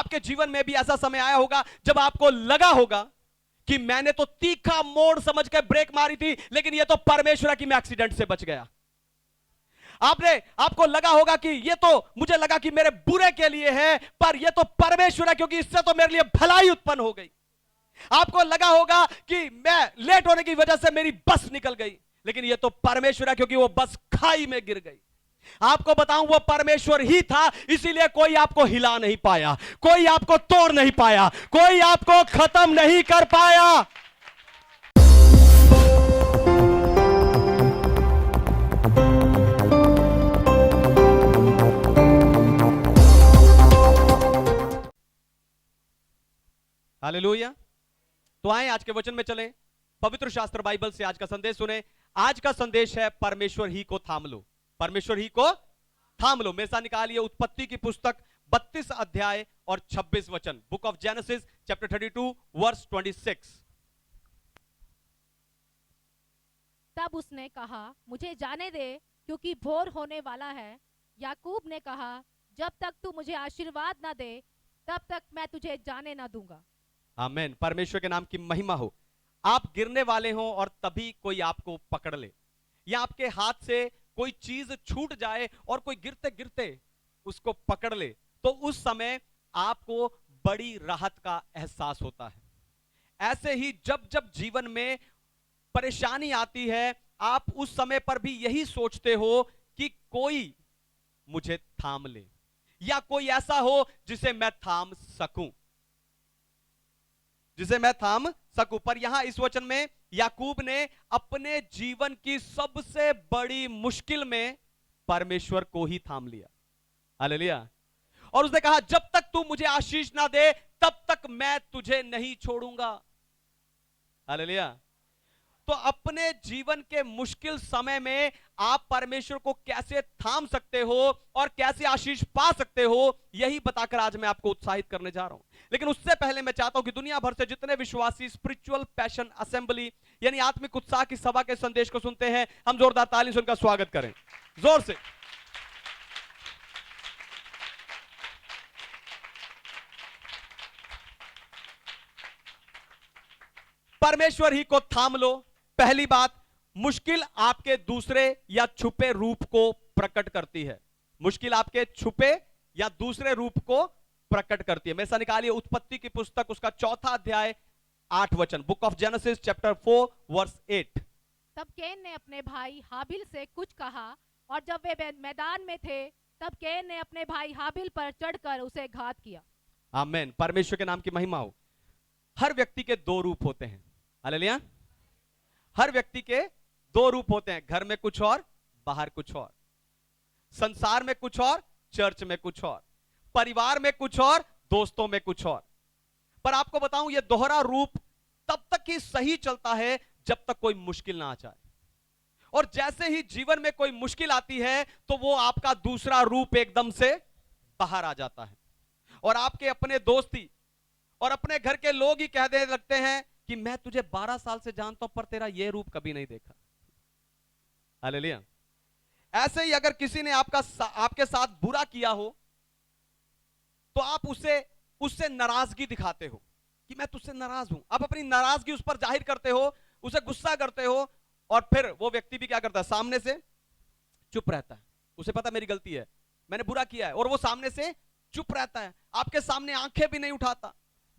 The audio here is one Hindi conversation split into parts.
आपके जीवन में भी ऐसा समय आया होगा जब आपको लगा होगा कि मैंने तो तीखा मोड़ समझ के ब्रेक मारी थी, लेकिन यह तो परमेश्वर की मैं एक्सीडेंट से बच गया। आपको लगा होगा कि ये तो मुझे लगा कि मेरे बुरे के लिए है, पर ये तो परमेश्वर है, क्योंकि इससे तो मेरे लिए भलाई उत्पन्न हो गई। आपको लगा होगा कि मैं लेट होने की वजह से मेरी बस निकल गई, लेकिन ये तो परमेश्वर है, क्योंकि वो बस खाई में गिर गई। आपको बताऊं, वो परमेश्वर ही था, इसीलिए कोई आपको हिला नहीं पाया, कोई आपको तोड़ नहीं पाया, कोई आपको खत्म नहीं कर पाया। हालेलुया। तो आए आज के वचन में चलें, पवित्र शास्त्र बाइबल से आज का संदेश सुने। आज का संदेश है परमेश्वर ही को थाम लो। परमेश्वर ही को थाम लो। मेरे साथ निकालिए उत्पत्ति की पुस्तक 32 अध्याय और 26 वचन। Book of Genesis chapter 32 verse 26। तब उसने कहा, मुझे जाने दे, क्योंकि भोर होने वाला है। याकूब ने कहा, जब तक तू मुझे आशीर्वाद ना दे, तब तक मैं तुझे जाने ना दूंगा। आमीन। परमेश्वर के नाम की महिमा हो। आप गिरने वाले हो और तभी कोई आपको पकड़ ले, या आपके हाथ से कोई चीज छूट जाए और कोई गिरते गिरते उसको पकड़ ले, तो उस समय आपको बड़ी राहत का एहसास होता है। ऐसे ही जब जब जीवन में परेशानी आती है, आप उस समय पर भी यही सोचते हो कि कोई मुझे थाम ले, या कोई ऐसा हो जिसे मैं थाम सकूं, जिसे मैं थाम सकूं। पर यहां इस वचन में याकूब ने अपने जीवन की सबसे बड़ी मुश्किल में परमेश्वर को ही थाम लिया। हालेलुया। और उसने कहा, जब तक तू मुझे आशीष ना दे, तब तक मैं तुझे नहीं छोड़ूंगा। हालेलुया। तो अपने जीवन के मुश्किल समय में आप परमेश्वर को कैसे थाम सकते हो और कैसे आशीष पा सकते हो, यही बताकर आज मैं आपको उत्साहित करने जा रहा हूं। लेकिन उससे पहले मैं चाहता हूं कि दुनिया भर से जितने विश्वासी स्पिरिचुअल पैशन असेंबली यानी आत्मिक उत्साह की सभा के संदेश को सुनते हैं, हम जोरदार ताली से उनका स्वागत करें, जोर से। परमेश्वर ही को थाम लो। पहली बात, मुश्किल आपके दूसरे या छुपे रूप को प्रकट करती है। मुश्किल आपके छुपे या दूसरे रूप को प्रकट करती है। मेरे साथ निकालिए उत्पत्ति की पुस्तक, उसका 4 अध्याय 8 वचन। Book of Genesis chapter 4 verse 8। तब कैन ने अपने भाई हाबिल से कुछ कहा, और जब वे मैदान में थे, तब कैन ने अपने भाई हाबिल पर चढ़कर उसे घात किया। आमीन। परमेश्वर के नाम की महिमा हो। हर व्यक्ति के दो रूप होते हैं। हालेलुया। हर व्यक्ति के दो रूप होते हैं, घर में कुछ और, बाहर कुछ और, संसार में कुछ और, चर्च में कुछ और, परिवार में कुछ और, दोस्तों में कुछ और। पर आपको बताऊं, यह दोहरा रूप तब तक ही सही चलता है जब तक कोई मुश्किल ना आ जाए। और जैसे ही जीवन में कोई मुश्किल आती है, तो वो आपका दूसरा रूप एकदम से बाहर आ जाता है, और आपके अपने दोस्ती और अपने घर के लोग ही कह देने लगते हैं कि मैं तुझे 12 साल से जानता हूं, पर तेरा ये रूप कभी नहीं देखा। हालेलुया। ऐसे ही अगर किसी ने आपके साथ बुरा किया हो, तो आप उससे नाराजगी दिखाते हो कि मैं तुझसे नाराज हूं। आप अपनी नाराजगी उस पर जाहिर करते हो, उसे गुस्सा करते हो, और फिर वो व्यक्ति भी क्या करता है, सामने से चुप रहता है। उसे पता मेरी गलती है, मैंने बुरा किया है, और वो सामने से चुप रहता है। आपके सामने आंखें भी नहीं उठाता,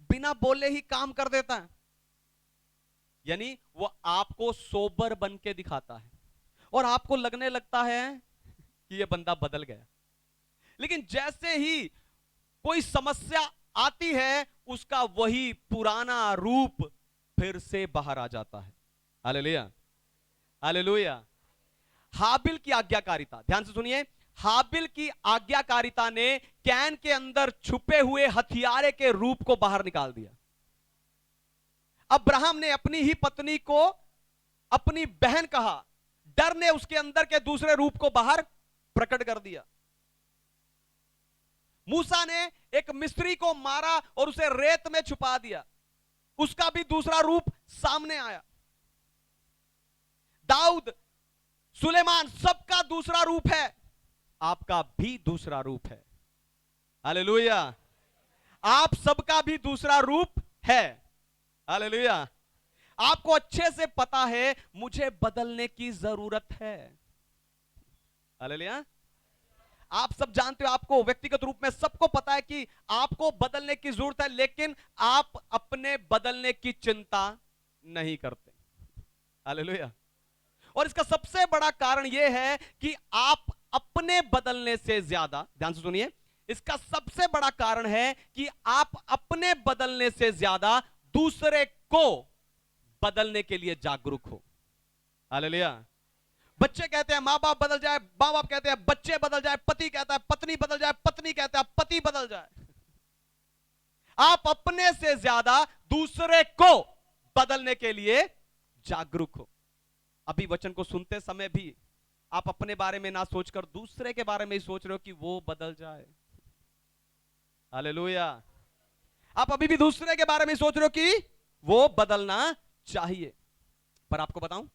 बिना बोले ही काम कर देता है। यानी वो आपको सोबर बन के दिखाता है, और आपको लगने लगता है कि ये बंदा बदल गया। लेकिन जैसे ही कोई समस्या आती है, उसका वही पुराना रूप फिर से बाहर आ जाता है। हालेलुया। हालेलुया। हाबिल की आज्ञाकारिता, ध्यान से सुनिए, हाबिल की आज्ञाकारिता ने कैन के अंदर छुपे हुए हथियारे के रूप को बाहर निकाल दिया। अब्राहम ने अपनी ही पत्नी को अपनी बहन कहा, डर ने उसके अंदर के दूसरे रूप को बाहर प्रकट कर दिया। मूसा ने एक मिस्री को मारा और उसे रेत में छुपा दिया, उसका भी दूसरा रूप सामने आया। दाऊद, सुलेमान, सबका दूसरा रूप है, आपका भी दूसरा रूप है। हालेलुया। आप सबका भी दूसरा रूप है। हालेलुया। आपको अच्छे से पता है मुझे बदलने की जरूरत है। हालेलुया। आप सब जानते हो, आपको व्यक्तिगत रूप में सबको पता है कि आपको बदलने की जरूरत है, लेकिन आप अपने बदलने की चिंता नहीं करते। हालेलुया। और इसका सबसे बड़ा कारण यह है कि आप अपने बदलने से ज्यादा, ध्यान से सुनिए, इसका सबसे बड़ा कारण है कि आप अपने बदलने से ज्यादा दूसरे को बदलने के लिए जागरूक हो। हालेलुया। बच्चे कहते हैं मां बाप बदल जाए, मां बाप कहते हैं बच्चे बदल जाए, पति कहता है पत्नी बदल जाए, पत्नी कहता है पति बदल जाए। आप अपने से ज्यादा दूसरे को बदलने के लिए जागरूक हो। अभी वचन को सुनते समय भी आप अपने बारे में ना सोचकर दूसरे के बारे में ही सोच रहे हो कि वो बदल जाए। हालेलुया। आप अभी भी दूसरे के बारे में सोच रहे हो कि वो बदलना चाहिए। पर आपको बताऊं,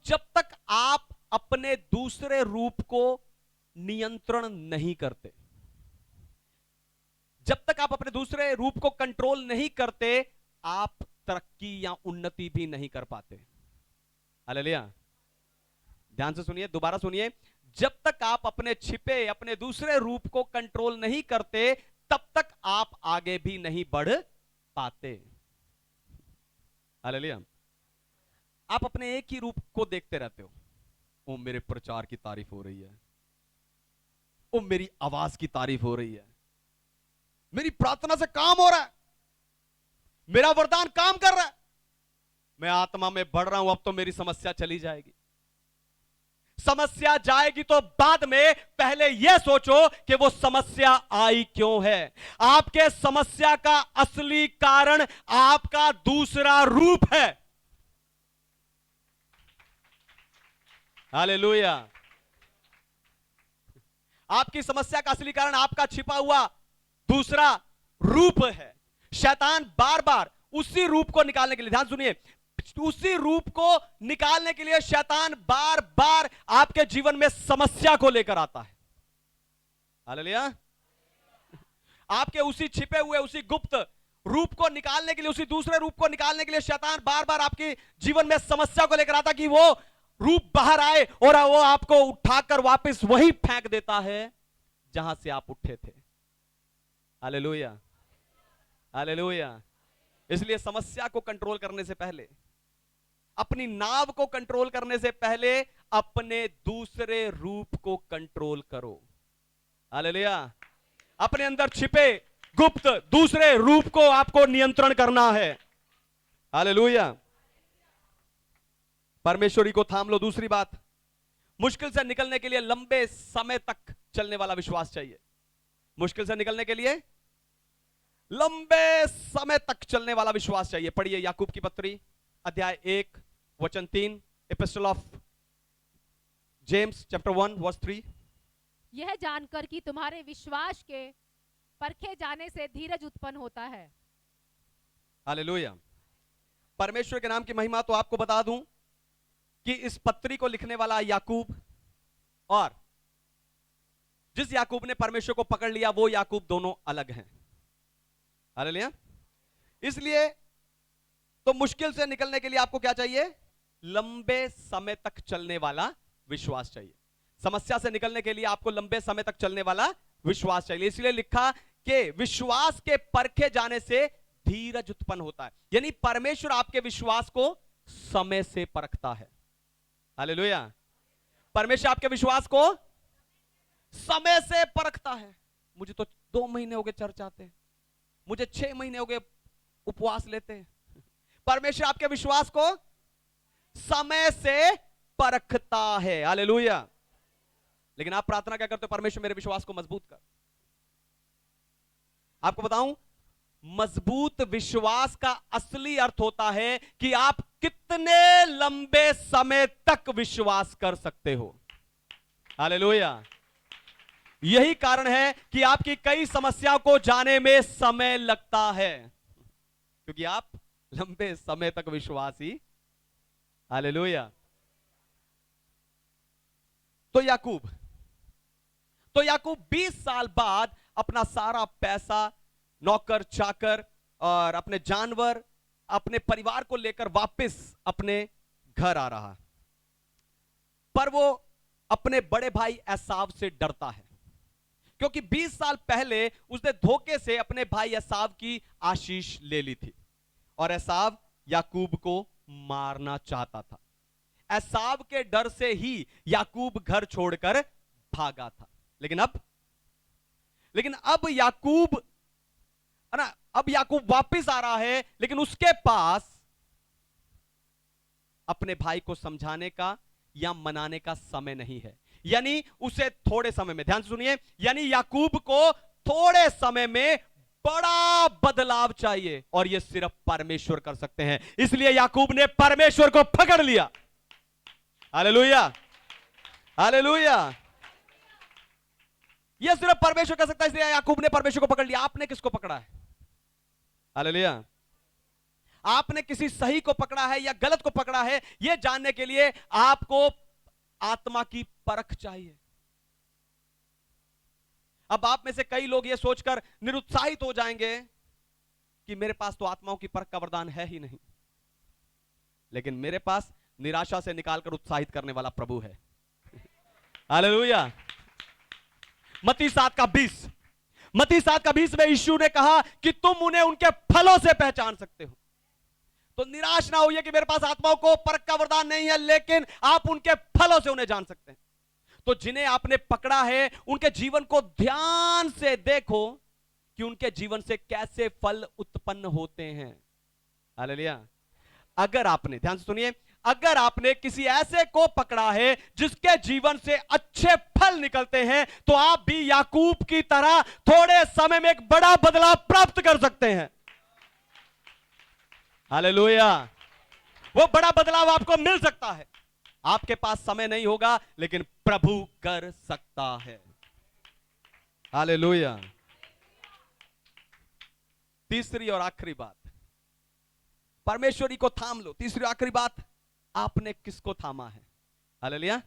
जब तक आप अपने दूसरे रूप को नियंत्रण नहीं करते, जब तक आप अपने दूसरे रूप को कंट्रोल नहीं करते, आप तरक्की या उन्नति भी नहीं कर पाते। हालेलुया। ध्यान से सुनिए, दोबारा सुनिए, जब तक आप अपने छिपे, अपने दूसरे रूप को कंट्रोल नहीं करते, तब तक आप आगे भी नहीं बढ़ पाते। हालेलुया। आप अपने एक ही रूप को देखते रहते हो। ओ मेरे प्रचार की तारीफ हो रही है, ओ मेरी आवाज की तारीफ हो रही है, मेरी प्रार्थना से काम हो रहा है, मेरा वरदान काम कर रहा है, मैं आत्मा में बढ़ रहा हूं, अब तो मेरी समस्या चली जाएगी। समस्या जाएगी तो बाद में, पहले यह सोचो कि वो समस्या आई क्यों है। आपके समस्या का असली कारण आपका दूसरा रूप है। हालेलुया। आपकी समस्या का असली कारण आपका छिपा हुआ दूसरा रूप है। शैतान बार बार उसी रूप को निकालने के लिए, ध्यान सुनिए, उसी रूप को निकालने के लिए शैतान बार बार आपके जीवन में समस्या को लेकर आता है। हालेलुया। आपके उसी छिपे हुए, उसी गुप्त रूप को निकालने के लिए, उसी दूसरे रूप को निकालने के लिए शैतान बार बार आपके जीवन में समस्या को लेकर आता कि वो रूप बाहर आए और वो आपको उठाकर वापस वही फेंक देता है जहां से आप उठे थे। हालेलुया। हालेलुया। इसलिए समस्या को कंट्रोल करने से पहले, अपनी नाव को कंट्रोल करने से पहले, अपने दूसरे रूप को कंट्रोल करो। हालेलुया। अपने अंदर छिपे गुप्त दूसरे रूप को आपको नियंत्रण करना है। हालेलुया। परमेश्वरी को थाम लो। दूसरी बात, मुश्किल से निकलने के लिए लंबे समय तक चलने वाला विश्वास चाहिए। मुश्किल से निकलने के लिए लंबे समय तक चलने वाला विश्वास चाहिए। पढ़िए याकूब की पत्री अध्याय 1 वचन 3, epistle of James chapter 1 verse 3। यह जानकर कि तुम्हारे विश्वास के परखे जाने से धीरज उत्पन्न होता है। हालेलुया। परमेश्वर के नाम की महिमा। तो आपको बता दूं कि इस पत्री को लिखने वाला याकूब और जिस याकूब ने परमेश्वर को पकड़ लिया वो याकूब दोनों अलग हैं। हालेलुया। इसलिए तो मुश्किल से निकलने के लिए आपको क्या चाहिए? लंबे समय तक चलने वाला विश्वास चाहिए। समस्या से निकलने के लिए आपको लंबे समय तक चलने वाला विश्वास चाहिए। इसलिए लिखा कि विश्वास के परखे जाने से धीरज उत्पन्न होता है। यानी परमेश्वर आपके विश्वास को समय से परखता है। हालेलुया। परमेश्वर आपके विश्वास को समय से परखता है। मुझे तो 2 महीने हो गए चर्च आते हैं, मुझे 6 महीने हो गए उपवास लेते हैं। परमेश्वर आपके विश्वास को समय से परखता है। हालेलुया। लेकिन आप प्रार्थना क्या करते हो? परमेश्वर मेरे विश्वास को मजबूत कर। आपको बताऊं, मजबूत विश्वास का असली अर्थ होता है कि आप कितने लंबे समय तक विश्वास कर सकते हो। हालेलुया। यही कारण है कि आपकी कई समस्याओं को जाने में समय लगता है, क्योंकि आप लंबे समय तक विश्वासी। हालेलुया। तो याकूब 20 साल बाद अपना सारा पैसा, नौकर चाकर और अपने जानवर, अपने परिवार को लेकर वापस अपने घर आ रहा। पर वो अपने बड़े भाई एसाव से डरता है, क्योंकि 20 साल पहले उसने धोखे से अपने भाई एसाव की आशीष ले ली थी और एसाव याकूब को मारना चाहता था। एसाव के डर से ही याकूब घर छोड़कर भागा था। लेकिन अब याकूब, है ना, अब याकूब वापस आ रहा है, लेकिन उसके पास अपने भाई को समझाने का या मनाने का समय नहीं है। यानी उसे थोड़े समय में, ध्यान से सुनिए, यानी याकूब को थोड़े समय में बड़ा बदलाव चाहिए और यह सिर्फ परमेश्वर कर सकते हैं। इसलिए याकूब ने परमेश्वर को पकड़ लिया। Hallelujah, hallelujah. यह सिर्फ परमेश्वर कर सकता है, इसलिए याकूब ने परमेश्वर को पकड़ लिया। आपने किसको पकड़ा है? हालेलुया। आपने किसी सही को पकड़ा है या गलत को पकड़ा है, यह जानने के लिए आपको आत्मा की परख चाहिए। अब आप में से कई लोग यह सोचकर निरुत्साहित हो जाएंगे कि मेरे पास तो आत्माओं की परख का वरदान है ही नहीं, लेकिन मेरे पास निराशा से निकालकर उत्साहित करने वाला प्रभु है। हालेलुया। मत्ती 7:20, मत्ती 7:20 में यीशु ने कहा कि तुम उन्हें उनके फलों से पहचान सकते हो। तो निराश ना होइए कि मेरे पास आत्माओं को परख का वरदान नहीं है, लेकिन आप उनके फलों से उन्हें जान सकते हैं। तो जिन्हें आपने पकड़ा है उनके जीवन को ध्यान से देखो कि उनके जीवन से कैसे फल उत्पन्न होते हैं। हालेलुया। अगर आपने, ध्यान से सुनिए, अगर आपने किसी ऐसे को पकड़ा है जिसके जीवन से अच्छे फल निकलते हैं, तो आप भी याकूब की तरह थोड़े समय में एक बड़ा बदलाव प्राप्त कर सकते हैं। हालेलुया। वो बड़ा बदलाव आपको मिल सकता है। आपके पास समय नहीं होगा, लेकिन प्रभु कर सकता है। हालेलुया। तीसरी और आखिरी बात, परमेश्वरी को थाम लो। तीसरी और आखिरी बात, आपने किसको थामा है? हालेलुया।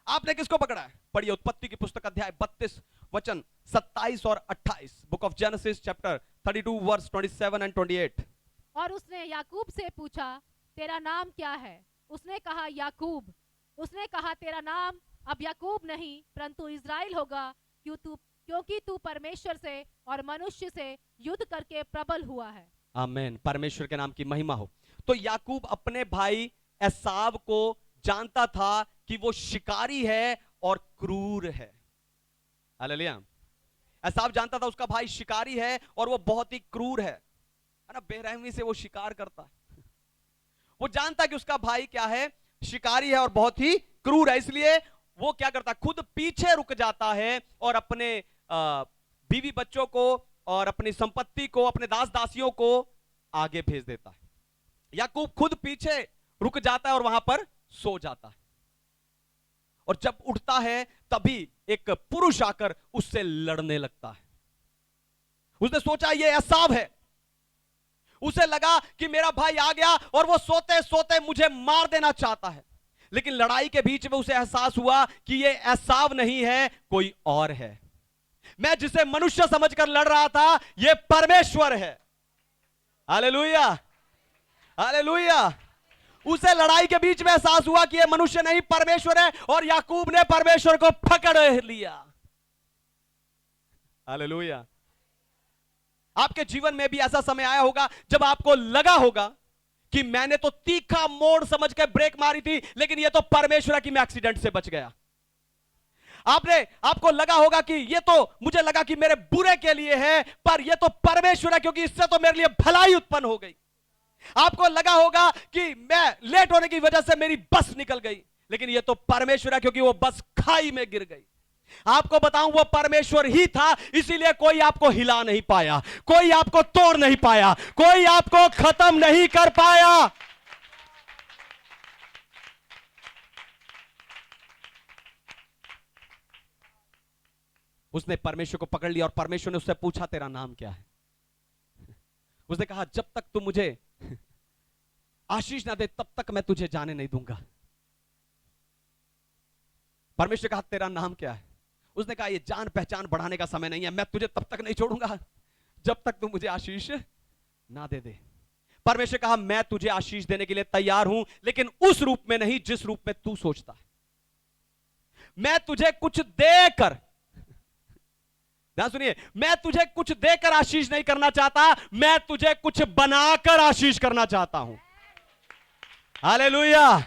आपने किसको पकड़ा है? पढ़िए उत्पत्ति की पुस्तक अध्याय 32 वचन 27 और 28। Book of Genesis chapter 32 verse 27 and 28। और उसने याकूब से पूछा, तेरा नाम क्या है? उसने कहा, याकूब। उसने कहा, तेरा नाम अब याकूब नहीं परंतु इज़राइल होगा, क्योंकि तू परमेश्वर से और मनुष्य से युद्ध करके प्रबल हुआ है। आमीन। परमेश्वर के नाम की महिमा हो। तो याकूब अपने भाई एसाव को जानता था कि वो शिकारी है और क्रूर है। हालेलुया। एसाव जानता था उसका भाई शिकारी है और वो बहुत ही क्रूर है ना, बेरहमी से वो शिकार करता है। वो जानता कि उसका भाई क्या है, शिकारी है और बहुत ही क्रूर है। इसलिए वो क्या करता, खुद पीछे रुक जाता है और अपने बीवी बच्चों को और अपनी संपत्ति को, अपने दास दासियों को आगे भेज देता है। याकूब खुद पीछे रुक जाता है और वहां पर सो जाता है। और जब उठता है तभी एक पुरुष आकर उससे लड़ने लगता है। उसने सोचा ये एसाव है। उसे लगा कि मेरा भाई आ गया और वो सोते सोते मुझे मार देना चाहता है। लेकिन लड़ाई के बीच में उसे एहसास हुआ कि ये एसाव नहीं है, कोई और है। मैं जिसे मनुष्य समझकर लड़ रहा था, ये परमेश्वर है। Hallelujah, hallelujah. उसे लड़ाई के बीच में एहसास हुआ कि ये मनुष्य नहीं, परमेश्वर है, और याकूब ने परमेश्वर को पकड़ लिया। हालेलुया। आपके जीवन में भी ऐसा समय आया होगा जब आपको लगा होगा कि मैंने तो तीखा मोड़ समझ के ब्रेक मारी थी, लेकिन ये तो परमेश्वर है कि मैं एक्सीडेंट से बच गया। आपको लगा होगा कि ये तो मुझे लगा कि मेरे बुरे के लिए है, पर ये तो परमेश्वर है क्योंकि इससे तो मेरे लिए भलाई उत्पन्न हो गई। आपको लगा होगा कि मैं लेट होने की वजह से मेरी बस निकल गई, लेकिन ये तो परमेश्वर है क्योंकि वो बस खाई में गिर गई। आपको बताऊं, वो परमेश्वर ही था, इसीलिए कोई आपको हिला नहीं पाया, कोई आपको तोड़ नहीं पाया, कोई आपको खत्म नहीं कर पाया। उसने परमेश्वर को पकड़ लिया और परमेश्वर ने उससे पूछा, तेरा नाम क्या है? उसने कहा, जब तक तू मुझे आशीष ना दे तब तक मैं तुझे जाने नहीं दूंगा। परमेश्वर ने कहा, तेरा नाम क्या है? उसने कहा ये जान पहचान बढ़ाने का समय नहीं है, मैं तुझे तब तक नहीं छोड़ूंगा जब तक तू मुझे आशीष ना दे दे। परमेश्वर कहा मैं तुझे आशीष देने के लिए तैयार हूं, लेकिन उस रूप में नहीं जिस रूप में तू सोचता है। मैं तुझे कुछ देकर, ध्यान सुनिए, मैं तुझे कुछ देकर आशीष नहीं करना चाहता, मैं तुझे कुछ बनाकर आशीष करना चाहता हूं। हालेलुया।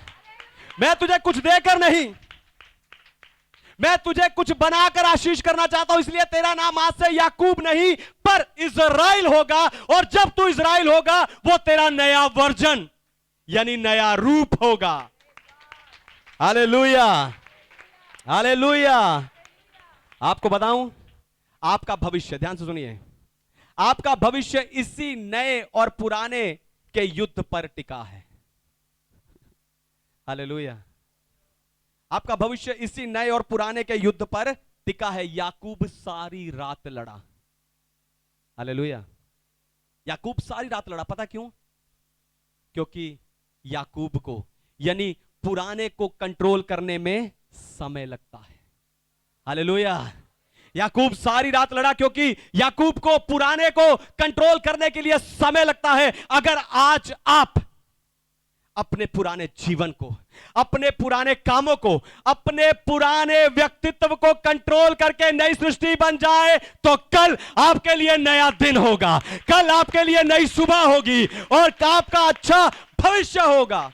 मैं तुझे कुछ देकर नहीं, मैं तुझे कुछ बनाकर आशीष करना चाहता हूं। इसलिए तेरा नाम आज से याकूब नहीं पर इज़राइल होगा, और जब तू इज़राइल होगा वो तेरा नया वर्जन यानी नया रूप होगा। Hallelujah, hallelujah. आपको बताऊं, आपका भविष्य, ध्यान से सुनिए, आपका भविष्य इसी नए और पुराने के युद्ध पर टिका है। हालेलुया। आपका भविष्य इसी नए और पुराने के युद्ध पर टिका है। याकूब सारी रात लड़ा। हालेलुया। याकूब सारी रात लड़ा, पता क्यों? क्योंकि याकूब को यानी पुराने को कंट्रोल करने में समय लगता है। हालेलुया। याकूब सारी रात लड़ा क्योंकि याकूब को पुराने को कंट्रोल करने के लिए समय लगता है। अगर आज आप अपने पुराने जीवन को, अपने पुराने कामों को, अपने पुराने व्यक्तित्व को कंट्रोल करके नई सृष्टि बन जाए तो कल आपके लिए नया दिन होगा, कल आपके लिए नई सुबह होगी और आपका अच्छा भविष्य होगा।